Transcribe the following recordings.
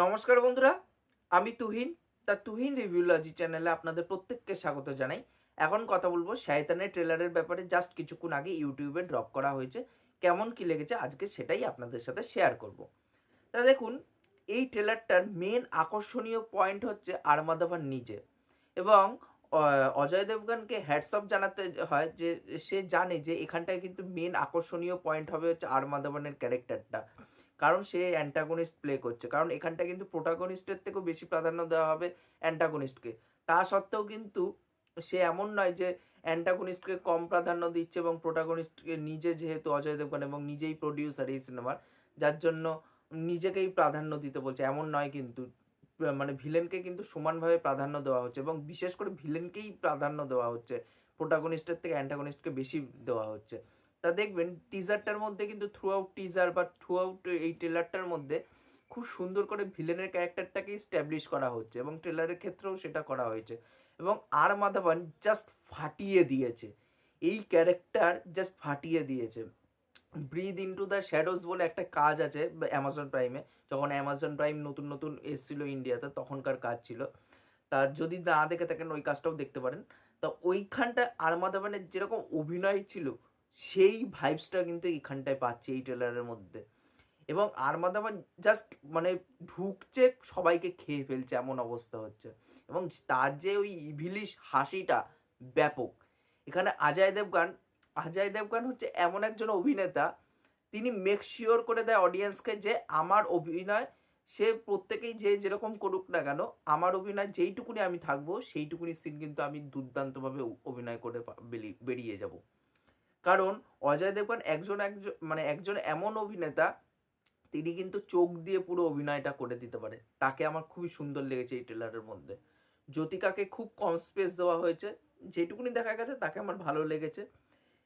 নমস্কার বন্ধুরা, আমি তুহিন। তুহিন রিভিউলজি চ্যানেলে আপনাদের প্রত্যেককে স্বাগত জানাই। এখন কথা বলবো শয়তানের ট্রেলারের ব্যাপারে। জাস্ট কিছুক্ষণ আগে ইউটিউবে ড্রপ করা হয়েছে। কেমন কি লেগেছে আজকে সেটাই আপনাদের সাথে শেয়ার করব। দেখুন, এই ট্রেলারটার মেন আকর্ষণীয় পয়েন্ট হচ্ছে আরমাদাভান নিজে। এবং অজয় দেবগনকে হ্যাটস অফ জানাতে হয় যে সে জানে যে এখানটায় কিন্তু মেন আকর্ষণীয় পয়েন্ট হবে হচ্ছে আরমাদাভানের ক্যারেক্টারটা। কারণ সে অ্যান্টাগনিস্ট প্লে করছে। কারণ এখানটা কিন্তু প্রোটাগনিস্টের থেকেও বেশি প্রাধান্য দেওয়া হবে অ্যান্টাগনিস্টকে। তা সত্ত্বেও কিন্তু সে এমন নয় যে অ্যান্টাগনিস্টকে কম প্রাধান্য দিচ্ছে এবং প্রোটাগনিস্টকে নিজে, যেহেতু অজয় দেবগন এবং নিজেই প্রডিউসার এই সিনেমার, যার জন্য নিজেকেই প্রাধান্য দিতে বলছে, এমন নয় কিন্তু। মানে ভিলেনকে কিন্তু সমানভাবে প্রাধান্য দেওয়া হচ্ছে এবং বিশেষ করে ভিলেনকেই প্রাধান্য দেওয়া হচ্ছে, প্রোটাগনিস্টের থেকে অ্যান্টাগনিস্টকে বেশি দেওয়া হচ্ছে। দেখবেন টিজারটার মধ্যে কিন্তু থ্রু আউট টিজার বা থ্রু আউট এই ট্রেলারটার মধ্যে খুব সুন্দর করে ভিলেনের ক্যারেক্টারটাকে স্ট্যাবলিশ করা হচ্ছে এবং ট্রেলারের ক্ষেত্রেও সেটা করা হয়েছে। এবং আর মাধবন জাস্ট ফাটিয়ে দিয়েছে, এই ক্যারেক্টার জাস্ট ফাটিয়ে দিয়েছে। ব্রিথ ইনটু দ্য শ্যাডোজ বলে একটা কাজ আছে অ্যামাজন প্রাইমে, যখন অ্যামাজন প্রাইম নতুন নতুন এসেছিল ইন্ডিয়াতে, তখনকার কাজ ছিল। যদি না দেখে থাকেন ওই কাজটাও দেখতে পারেন। ওইখানটা আরমাদাবানের যেরকম অভিনয় ছিল সেই ভাইবসটা কিন্তু এইখানটায় পাচ্ছি এই ট্রেলারের মধ্যে। এবং আরমাদাবান জাস্ট মানে ঢুকছে, সবাইকে খেয়ে ফেলছে এমন অবস্থা হচ্ছে। এবং তার যে ওই ইভিলিশ হাসিটা ব্যাপক। এখানে অজয় দেবগান হচ্ছে এমন একজন অভিনেতা, তিনি মেক শিওর করে দেয় অডিয়েন্সকে যে আমার অভিনয়, সে প্রত্যেকেই যে যেরকম করুক না কেন, আমার অভিনয় যেইটুকুনি আমি থাকবো সেইটুকুনি সিন কিন্তু আমি দুর্দান্তভাবে অভিনয় করে বেরিয়ে যাব। কারণ অজয় দেবগন একজন এমন অভিনেতা, তিনি কিন্তু চোখ দিয়ে পুরো অভিনয়টা করে দিতে পারে। তাকে আমার খুবই সুন্দর লেগেছে এই ট্রেলারের মধ্যে। জ্যোতিকাকে খুব কম স্পেস দেওয়া হয়েছে, যেটুকুনি দেখা গেছে তাকে আমার ভালো লেগেছে।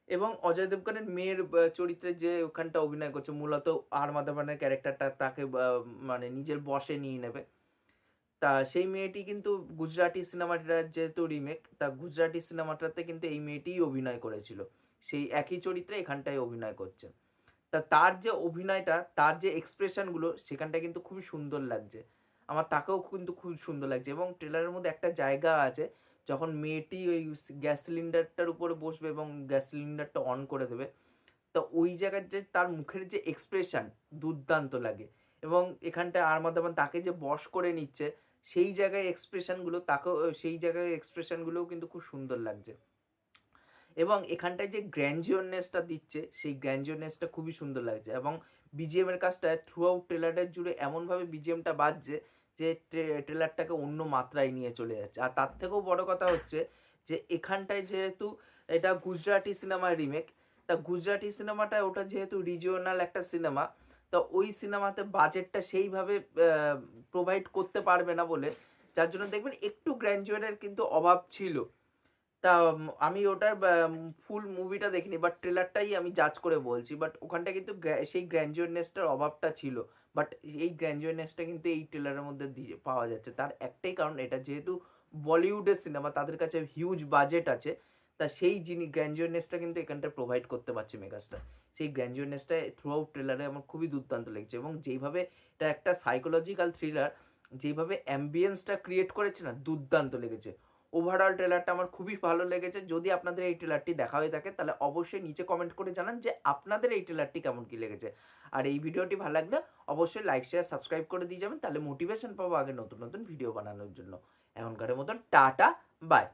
এবং অজয় দেবগনের মেয়ের চরিত্রে যে ওখানটা অভিনয় করছে, মূলত আর মাধবনের ক্যারেক্টারটা তাকে মানে নিজের বশে নিয়ে নেবে। সেই মেয়েটি কিন্তু গুজরাটি সিনেমাটার যেহেতু রিমেক, গুজরাটি সিনেমাটাতে কিন্তু এই মেয়েটিই অভিনয় করেছিল। সেই একই চরিত্রে এখানটায় অভিনয় করছে। তার যে অভিনয়টা, তার যে এক্সপ্রেশনগুলো, সেখানটা কিন্তু খুবই সুন্দর লাগছে। আমার তাকেও কিন্তু খুব সুন্দর লাগছে। এবং ট্রেলারের মধ্যে একটা জায়গা আছে, যখন মেয়েটি ওই গ্যাস সিলিন্ডারটার উপরে বসবে এবং গ্যাস সিলিন্ডারটা অন করে দেবে, ওই জায়গার যে তার মুখের যে এক্সপ্রেশন দুর্দান্ত লাগে। এবং এখানটায় আরমাদাবান তাকে যে বশ করে নিচ্ছে, সেই জায়গায় এক্সপ্রেশনগুলোও কিন্তু খুব সুন্দর লাগছে। এবং এখানটায় যে গ্র্যান্ডিওরনেসটা দিচ্ছে, সেই গ্র্যান্ডিওরনেসটা খুবই সুন্দর লাগছে। এবং বিজিএম এর কাজটা থ্রু আউট ট্রেলারের জুড়ে এমনভাবে বিজিএমটা বাজছে যে ট্রেলারটাকে অন্য মাত্রায় নিয়ে চলে যাচ্ছে। আর তার থেকেও বড় কথা হচ্ছে যে এখানটায় যেহেতু এটা গুজরাটি সিনেমার রিমেক, গুজরাটি সিনেমাটায় ওটা যেহেতু রিজিওনাল একটা সিনেমা, ওই সিনেমাতে বাজেটটা সেইভাবে প্রোভাইড করতে পারবে না বলে, যার জন্য দেখবেন একটু গ্র্যান্ডিওরের কিন্তু অভাব ছিল। আমি ওটার ফুল মুভিটা দেখিনি, বাট ট্রেলারটাই আমি জাজ করে বলছি। বাট ওখানটা কিন্তু সেই গ্র্যান্ডিওরনেসটার অভাবটা ছিল। বাট এই গ্র্যান্ডিওরনেসটা কিন্তু এই ট্রেলারের মধ্যে পাওয়া যাচ্ছে। তার একটাই কারণ, এটা যেহেতু বলিউডের সিনেমা, তাদের কাছে হিউজ বাজেট আছে। সেই গ্র্যান্ডিওরনেসটা কিন্তু এখানটা প্রোভাইড করতে পারছে মেগাস্টার। সেই গ্র্যান্ডিওরনেসটা থ্রু আউট ট্রেলারে আমার খুবই দুর্দান্ত লেগেছে। এবং যেইভাবে এটা একটা সাইকোলজিক্যাল থ্রিলার, যেইভাবে অ্যাম্বিয়েন্সটা ক্রিয়েট করেছে না, দুর্দান্ত লেগেছে। ওভারঅল ট্রেলারটা আমার খুবই ভালো লেগেছে। যদি আপনাদের এই ট্রেলারটি দেখা হয়ে থাকে, তাহলে অবশ্যই নিচে কমেন্ট করে জানান যে আপনাদের এই ট্রেলারটি কেমন কি লেগেছে। আর এই ভিডিওটি ভালো লাগলে অবশ্যই লাইক, শেয়ার, সাবস্ক্রাইব করে দিয়ে যাবেন, তাহলে মোটিভেশন পাবো আগে নতুন নতুন ভিডিও বানানোর জন্য। এখনকার মতন টাটা, বাই।